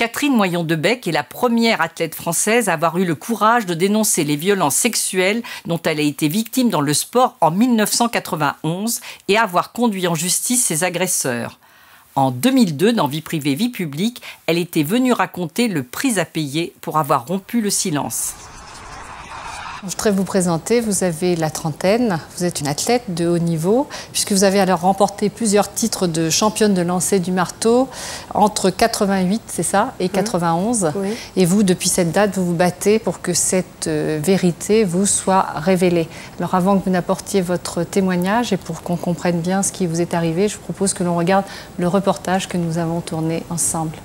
Catherine Moyon-Debec est la première athlète française à avoir eu le courage de dénoncer les violences sexuelles dont elle a été victime dans le sport en 1991 et avoir conduit en justice ses agresseurs. En 2002, dans Vie privée, vie publique, elle était venue raconter le prix à payer pour avoir rompu le silence. Je voudrais vous présenter, vous avez la trentaine, vous êtes une athlète de haut niveau, puisque vous avez alors remporté plusieurs titres de championne de lancer du marteau entre 88, c'est ça, et 91. Oui. Et vous, depuis cette date, vous vous battez pour que cette vérité vous soit révélée. Alors avant que vous n'apportiez votre témoignage et pour qu'on comprenne bien ce qui vous est arrivé, je vous propose que l'on regarde le reportage que nous avons tourné ensemble.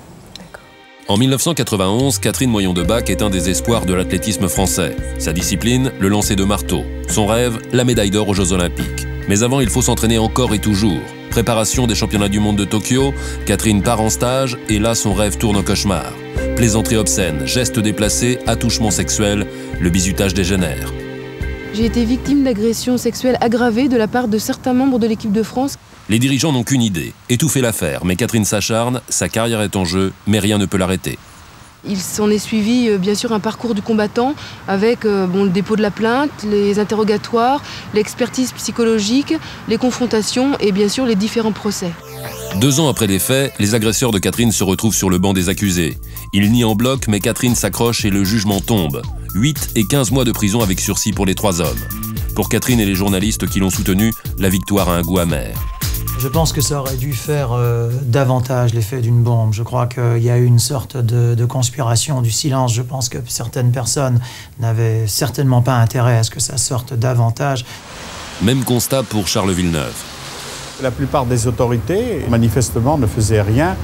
En 1991, Catherine Moyon-Debec est un des espoirs de l'athlétisme français. Sa discipline, le lancer de marteau. Son rêve, la médaille d'or aux Jeux Olympiques. Mais avant, il faut s'entraîner encore et toujours. Préparation des championnats du monde de Tokyo, Catherine part en stage et là, son rêve tourne au cauchemar. Plaisanteries obscènes, gestes déplacés, attouchements sexuels, le bizutage dégénère. J'ai été victime d'agressions sexuelles aggravées de la part de certains membres de l'équipe de France. Les dirigeants n'ont qu'une idée, étouffer l'affaire, mais Catherine s'acharne, sa carrière est en jeu, mais rien ne peut l'arrêter. Il s'en est suivi bien sûr un parcours du combattant avec le dépôt de la plainte, les interrogatoires, l'expertise psychologique, les confrontations et bien sûr les différents procès. 2 ans après les faits, les agresseurs de Catherine se retrouvent sur le banc des accusés. Ils nient en bloc, mais Catherine s'accroche et le jugement tombe. 8 et 15 mois de prison avec sursis pour les 3 hommes. Pour Catherine et les journalistes qui l'ont soutenue, la victoire a un goût amer. Je pense que ça aurait dû faire davantage l'effet d'une bombe. Je crois qu'il y a eu une sorte de conspiration du silence. Je pense que certaines personnes n'avaient certainement pas intérêt à ce que ça sorte davantage. Même constat pour Charles Villeneuve. La plupart des autorités, manifestement, ne faisaient rien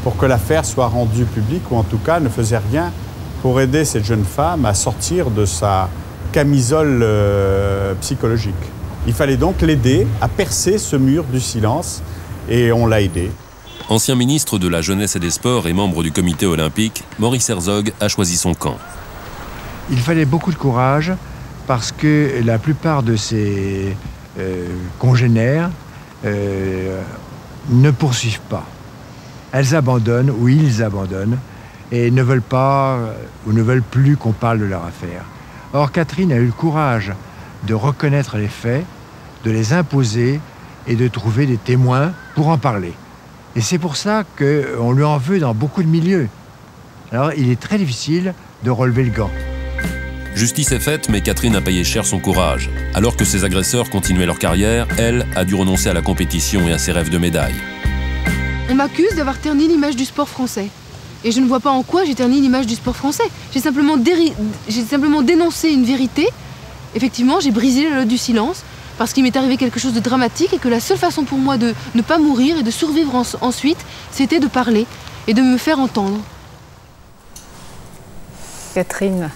pour que l'affaire soit rendue publique, ou en tout cas ne faisaient rien pour aider cette jeune femme à sortir de sa camisole psychologique. Il fallait donc l'aider à percer ce mur du silence et on l'a aidé. Ancien ministre de la Jeunesse et des Sports et membre du comité olympique, Maurice Herzog a choisi son camp. Il fallait beaucoup de courage parce que la plupart de ses congénères ne poursuivent pas. Elles abandonnent ou ils abandonnent et ne veulent pas ou ne veulent plus qu'on parle de leur affaire. Or, Catherine a eu le courage de reconnaître les faits, de les imposer et de trouver des témoins pour en parler. Et c'est pour ça qu'on lui en veut dans beaucoup de milieux. Alors, il est très difficile de relever le gant. Justice est faite, mais Catherine a payé cher son courage. Alors que ses agresseurs continuaient leur carrière, elle a dû renoncer à la compétition et à ses rêves de médaille. On m'accuse d'avoir terni l'image du sport français. Et je ne vois pas en quoi j'ai terni l'image du sport français. J'ai simplement dénoncé une vérité. Effectivement, j'ai brisé le lot du silence parce qu'il m'est arrivé quelque chose de dramatique et que la seule façon pour moi de ne pas mourir et de survivre ensuite, c'était de parler et de me faire entendre. Catherine,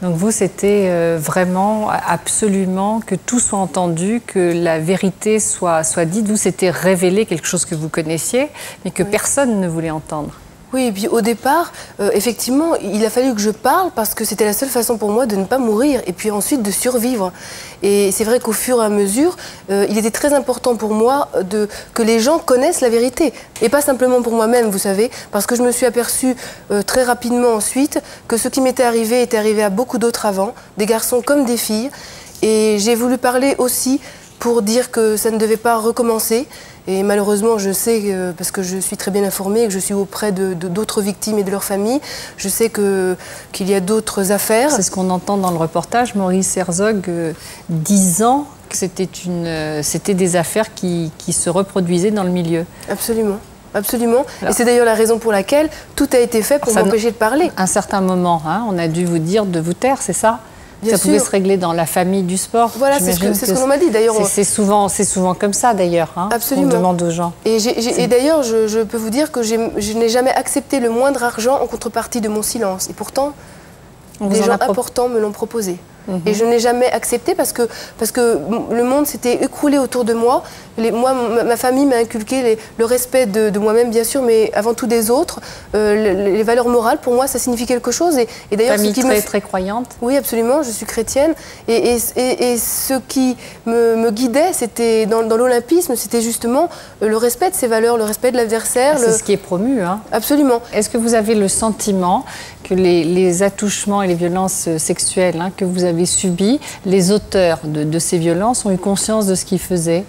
donc vous, c'était vraiment absolument que tout soit entendu, que la vérité soit dite. Vous, c'était révéler quelque chose que vous connaissiez, mais que personne ne voulait entendre. Oui, et puis au départ, effectivement, il a fallu que je parle parce que c'était la seule façon pour moi de ne pas mourir et puis ensuite de survivre. Et c'est vrai qu'au fur et à mesure, il était très important pour moi que les gens connaissent la vérité. Et pas simplement pour moi-même, vous savez, parce que je me suis aperçue très rapidement ensuite que ce qui m'était arrivé était arrivé à beaucoup d'autres avant, des garçons comme des filles. Et j'ai voulu parler aussi pour dire que ça ne devait pas recommencer. Et malheureusement, je sais, parce que je suis très bien informée, que je suis auprès d'autres victimes et de leurs familles, je sais qu'il y a d'autres affaires. C'est ce qu'on entend dans le reportage, Maurice Herzog disant que c'était des affaires qui se reproduisaient dans le milieu. Absolument. Absolument. Alors, et c'est d'ailleurs la raison pour laquelle tout a été fait pour m'empêcher de parler. À un certain moment, hein, on a dû vous dire de vous taire, c'est ça ? Ça pouvait se régler dans la famille du sport. Voilà, c'est ce qu'on m'a dit d'ailleurs. C'est souvent comme ça d'ailleurs, hein, absolument. On demande aux gens. Et d'ailleurs, je peux vous dire que je n'ai jamais accepté le moindre argent en contrepartie de mon silence. Et pourtant, des gens importants me l'ont proposé. Et je n'ai jamais accepté parce que le monde s'était écroulé autour de moi. Ma famille m'a inculqué le respect de moi-même, bien sûr, mais avant tout des autres. Les valeurs morales, pour moi, ça signifie quelque chose. Et d'ailleurs, famille très croyante. Oui, absolument, je suis chrétienne. Et ce qui me guidait, c'était dans l'olympisme, c'était justement le respect de ces valeurs, le respect de l'adversaire. C'est ce qui est promu. Hein. Absolument. Est-ce que vous avez le sentiment que les attouchements et les violences sexuelles que vous avez subies, les auteurs de ces violences ont eu conscience de ce qu'ils faisaient ?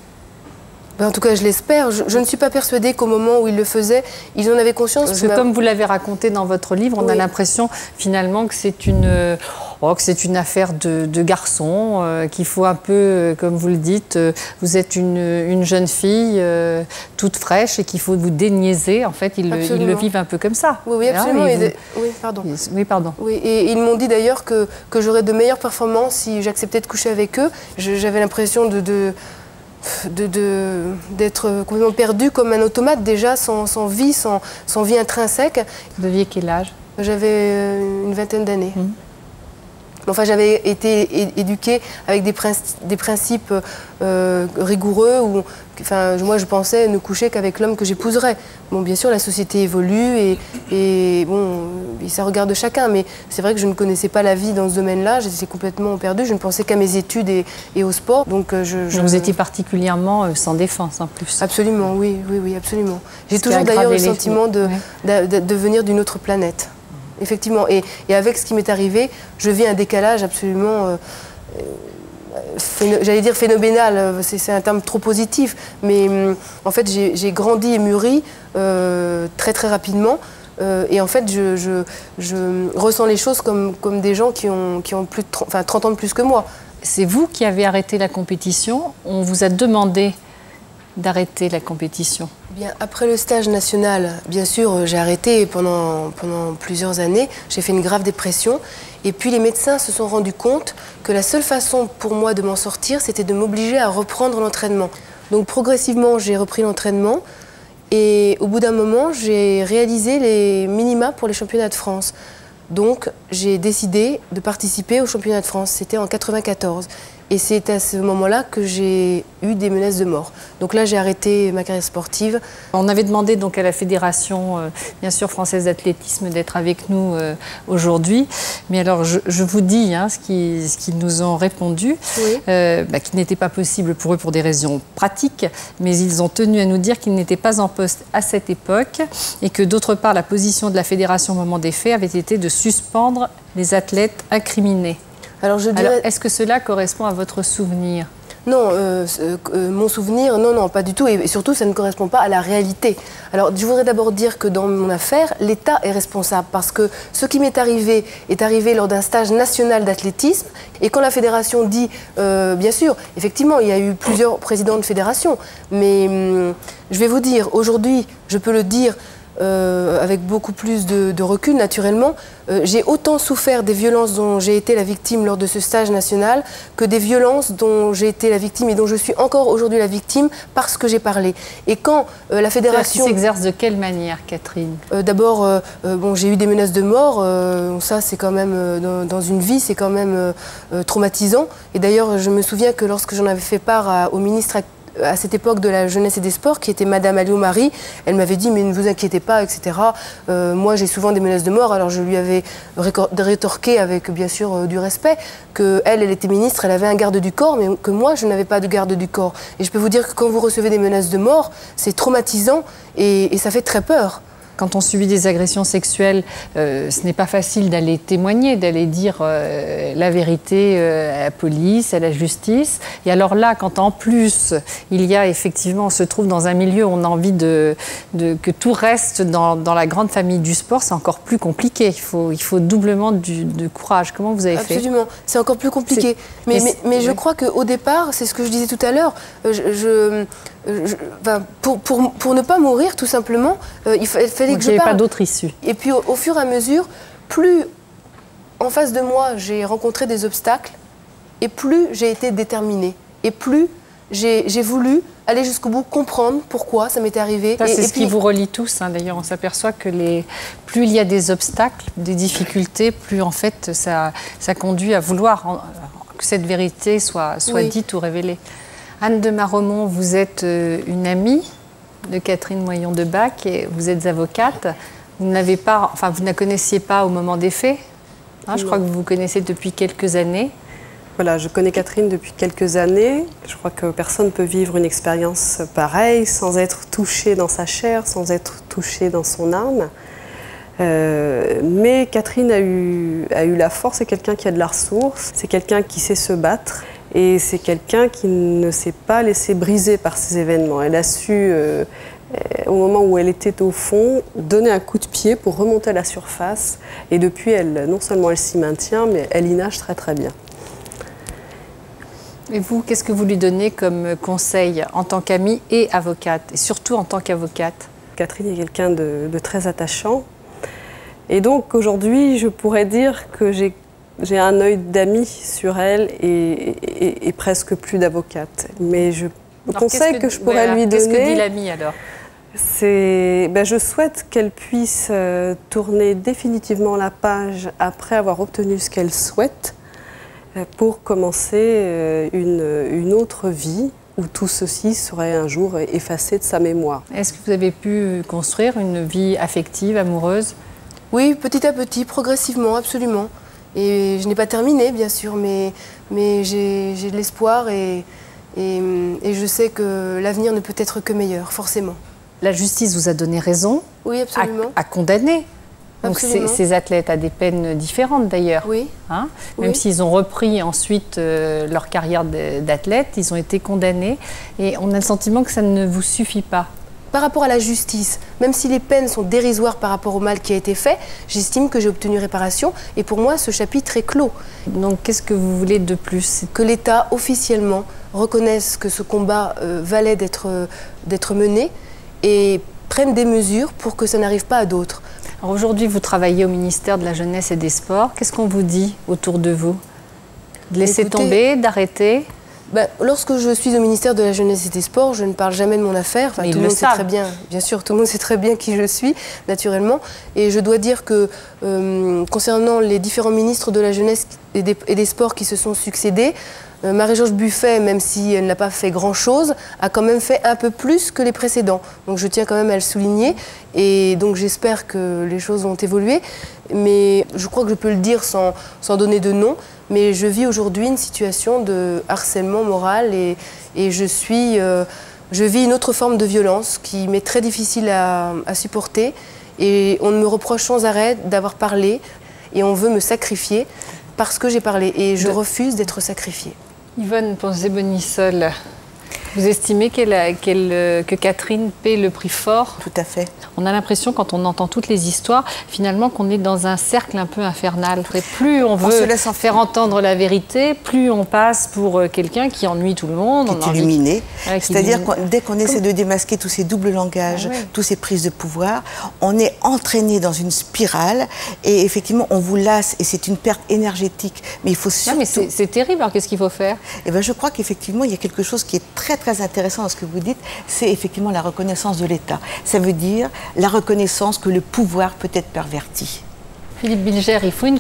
En tout cas, je l'espère. Je ne suis pas persuadée qu'au moment où ils le faisaient, ils en avaient conscience. Parce que comme vous l'avez raconté dans votre livre, on a l'impression finalement que c'est une affaire de garçon, qu'il faut un peu, comme vous le dites, vous êtes une jeune fille toute fraîche et qu'il faut vous déniaiser. En fait, ils le vivent un peu comme ça. Oui, absolument. Oui, pardon. Oui, pardon. Oui, et ils m'ont dit d'ailleurs que j'aurais de meilleures performances si j'acceptais de coucher avec eux. J'avais l'impression d'être complètement perdue comme un automate déjà, sans vie, sans vie intrinsèque. Vous aviez quel âge? J'avais une vingtaine d'années. Enfin, j'avais été éduquée avec des principes rigoureux où, moi, je pensais ne coucher qu'avec l'homme que j'épouserais. Bon, bien sûr, la société évolue et ça regarde chacun, mais c'est vrai que je ne connaissais pas la vie dans ce domaine-là. J'étais complètement perdue. Je ne pensais qu'à mes études et au sport. Donc, vous étiez particulièrement sans défense, en plus. Absolument, oui, absolument. J'ai toujours d'ailleurs le sentiment de venir d'une autre planète. Effectivement, et avec ce qui m'est arrivé, je vis un décalage absolument, j'allais dire phénoménal, c'est un terme trop positif, mais en fait j'ai grandi et mûri très très rapidement, et en fait je ressens les choses comme des gens qui ont plus de 30 ans de plus que moi. C'est vous qui avez arrêté la compétition, on vous a demandé d'arrêter la compétition? Bien, après le stage national, bien sûr, j'ai arrêté pendant plusieurs années. J'ai fait une grave dépression. Et puis les médecins se sont rendus compte que la seule façon pour moi de m'en sortir, c'était de m'obliger à reprendre l'entraînement. Donc progressivement, j'ai repris l'entraînement. Et au bout d'un moment, j'ai réalisé les minima pour les championnats de France. Donc j'ai décidé de participer aux championnats de France. C'était en 1994. Et c'est à ce moment-là que j'ai eu des menaces de mort. Donc là, j'ai arrêté ma carrière sportive. On avait demandé donc à la Fédération, bien sûr, française d'athlétisme d'être avec nous aujourd'hui. Mais alors, je vous dis ce qu'ils nous ont répondu, qu'il n'était pas possible pour eux pour des raisons pratiques, mais ils ont tenu à nous dire qu'ils n'étaient pas en poste à cette époque et que d'autre part, la position de la Fédération au moment des faits avait été de suspendre les athlètes incriminés. Alors, est-ce que cela correspond à votre souvenir? Non, mon souvenir, non, pas du tout. Et surtout, ça ne correspond pas à la réalité. Alors, je voudrais d'abord dire que dans mon affaire, l'État est responsable parce que ce qui m'est arrivé est arrivé lors d'un stage national d'athlétisme. Et quand la fédération dit, bien sûr, effectivement, il y a eu plusieurs présidents de fédération. Mais je vais vous dire, aujourd'hui, je peux le dire, avec beaucoup plus de recul, naturellement, j'ai autant souffert des violences dont j'ai été la victime lors de ce stage national que des violences dont j'ai été la victime et dont je suis encore aujourd'hui la victime parce que j'ai parlé. Et quand la fédération... Ça s'exerce de quelle manière, Catherine? D'abord, j'ai eu des menaces de mort. Ça, c'est quand même, dans une vie, c'est quand même traumatisant. Et d'ailleurs, je me souviens que lorsque j'en avais fait part au ministre à cette époque de la jeunesse et des sports, qui était Madame Alliot-Marie, elle m'avait dit « mais ne vous inquiétez pas, etc. Moi, j'ai souvent des menaces de mort. » Alors je lui avais rétorqué avec, bien sûr, du respect, qu'elle était ministre, elle avait un garde du corps, mais que moi, je n'avais pas de garde du corps. Et je peux vous dire que quand vous recevez des menaces de mort, c'est traumatisant et ça fait très peur. Quand on subit des agressions sexuelles, ce n'est pas facile d'aller témoigner, d'aller dire la vérité à la police, à la justice. Et alors là, quand en plus, il y a effectivement, on se trouve dans un milieu où on a envie que tout reste dans la grande famille du sport, c'est encore plus compliqué. Il faut doublement de courage. Comment vous avez fait? Absolument, c'est encore plus compliqué. Mais je crois qu'au départ, c'est ce que je disais tout à l'heure, pour ne pas mourir, tout simplement, il fallait que je parle. Il n'y avait pas d'autre issue. Et puis, au fur et à mesure, plus en face de moi, j'ai rencontré des obstacles, et plus j'ai été déterminée. Et plus j'ai voulu aller jusqu'au bout, comprendre pourquoi ça m'était arrivé. C'est ce qui vous relie tous, hein. D'ailleurs, on s'aperçoit que plus il y a des obstacles, des difficultés, plus en fait ça conduit à vouloir que cette vérité soit dite ou révélée. Anne de Maromont, vous êtes une amie de Catherine Moyon de Bac et vous êtes avocate. Vous ne la connaissiez pas au moment des faits, hein, je crois que vous vous connaissez depuis quelques années. Voilà, je connais Catherine depuis quelques années. Je crois que personne ne peut vivre une expérience pareille sans être touché dans sa chair, sans être touché dans son âme. Mais Catherine a eu la force, c'est quelqu'un qui a de la ressource, c'est quelqu'un qui sait se battre et c'est quelqu'un qui ne s'est pas laissé briser par ces événements. Elle a su, au moment où elle était au fond, donner un coup de pied pour remonter à la surface. Et depuis, non seulement elle s'y maintient, mais elle y nage très très bien. Et vous, qu'est-ce que vous lui donnez comme conseil en tant qu'amie et avocate, et surtout en tant qu'avocate? Catherine est quelqu'un de très attachant. Et donc aujourd'hui, je pourrais dire que j'ai un œil d'amie sur elle et presque plus d'avocate. Mais le conseil que je pourrais lui donner... Qu'est-ce que dit l'amie alors? Je souhaite qu'elle puisse tourner définitivement la page après avoir obtenu ce qu'elle souhaite pour commencer une autre vie où tout ceci serait un jour effacé de sa mémoire. Est-ce que vous avez pu construire une vie affective, amoureuse? Oui, petit à petit, progressivement, absolument. Et je n'ai pas terminé, bien sûr, mais j'ai de l'espoir et je sais que l'avenir ne peut être que meilleur, forcément. La justice vous a donné raison. Oui, absolument. À condamner. Donc ces athlètes à des peines différentes d'ailleurs. Oui. Hein, même s'ils ont repris ensuite leur carrière d'athlète, ils ont été condamnés. Et on a le sentiment que ça ne vous suffit pas. Par rapport à la justice, même si les peines sont dérisoires par rapport au mal qui a été fait, j'estime que j'ai obtenu réparation. Et pour moi, ce chapitre est clos. Donc qu'est-ce que vous voulez de plus? Que l'État, officiellement, reconnaisse que ce combat valait d'être mené et prenne des mesures pour que ça n'arrive pas à d'autres. Aujourd'hui, vous travaillez au ministère de la Jeunesse et des Sports. Qu'est-ce qu'on vous dit autour de vous? De laisser tomber, d'arrêter? Lorsque je suis au ministère de la Jeunesse et des Sports, je ne parle jamais de mon affaire. Tout le monde sait très bien, bien sûr, tout le monde sait très bien qui je suis, naturellement. Et je dois dire que, concernant les différents ministres de la Jeunesse et des Sports qui se sont succédés, Marie-Georges Buffet, même si elle n'a pas fait grand-chose, a quand même fait un peu plus que les précédents. Donc je tiens quand même à le souligner. Et donc j'espère que les choses vont évoluer. Mais je crois que je peux le dire sans donner de nom. Mais je vis aujourd'hui une situation de harcèlement moral et je vis une autre forme de violence qui m'est très difficile à supporter. Et on me reproche sans arrêt d'avoir parlé et on veut me sacrifier parce que j'ai parlé. Et je refuse d'être sacrifiée. Yvonne Ponzé-Bonissol, vous estimez que Catherine paie le prix fort? Tout à fait. On a l'impression, quand on entend toutes les histoires, finalement qu'on est dans un cercle un peu infernal. Et plus on veut faire entendre la vérité, plus on passe pour quelqu'un qui ennuie tout le monde. Qui est illuminé. C'est-à-dire que dès qu'on essaie de démasquer tous ces doubles langages, tous ces prises de pouvoir, on est entraîné dans une spirale et effectivement on vous lasse et c'est une perte énergétique. Mais il faut surtout... mais c'est terrible, alors qu'est-ce qu'il faut faire? Je crois qu'effectivement il y a quelque chose qui est très intéressant dans ce que vous dites, c'est effectivement la reconnaissance de l'État. Ça veut dire la reconnaissance que le pouvoir peut être perverti. Philippe Bilger, il faut une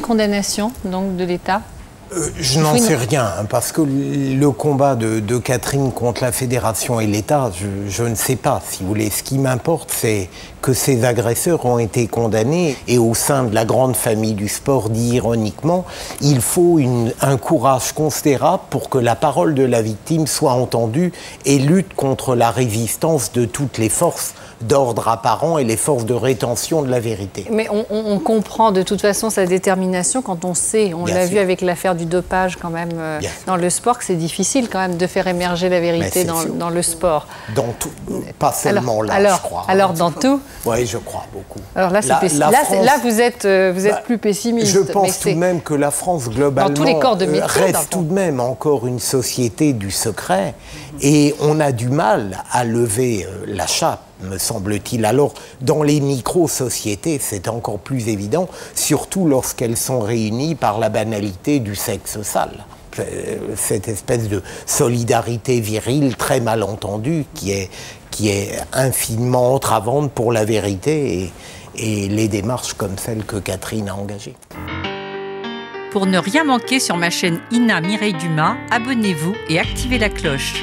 condamnation donc, de l'État? Je n'en sais rien, parce que le combat de Catherine contre la Fédération et l'État, je ne sais pas, si vous voulez. Ce qui m'importe, c'est que ces agresseurs ont été condamnés. Et au sein de la grande famille du sport, dit ironiquement, il faut un courage considérable pour que la parole de la victime soit entendue et lutte contre la résistance de toutes les forces d'ordre apparent et les forces de rétention de la vérité. Mais on comprend de toute façon sa détermination quand on sait, on l'a vu avec l'affaire du dopage quand même dans le sport, que c'est difficile quand même de faire émerger la vérité dans le sport. Dans tout, pas seulement je crois. Alors dans tout? Oui, je crois beaucoup. Alors là, là vous êtes plus pessimiste. Je pense tout de même que la France, globalement, dans tous les corps de métier, reste tout de même encore une société du secret et on a du mal à lever la chape, me semble-t-il. Alors, dans les micro-sociétés, c'est encore plus évident, surtout lorsqu'elles sont réunies par la banalité du sexe sale. cette espèce de solidarité virile très mal entendue qui est infiniment entravante pour la vérité et les démarches comme celle que Catherine a engagées. Pour ne rien manquer sur ma chaîne Ina Mireille Dumas, abonnez-vous et activez la cloche.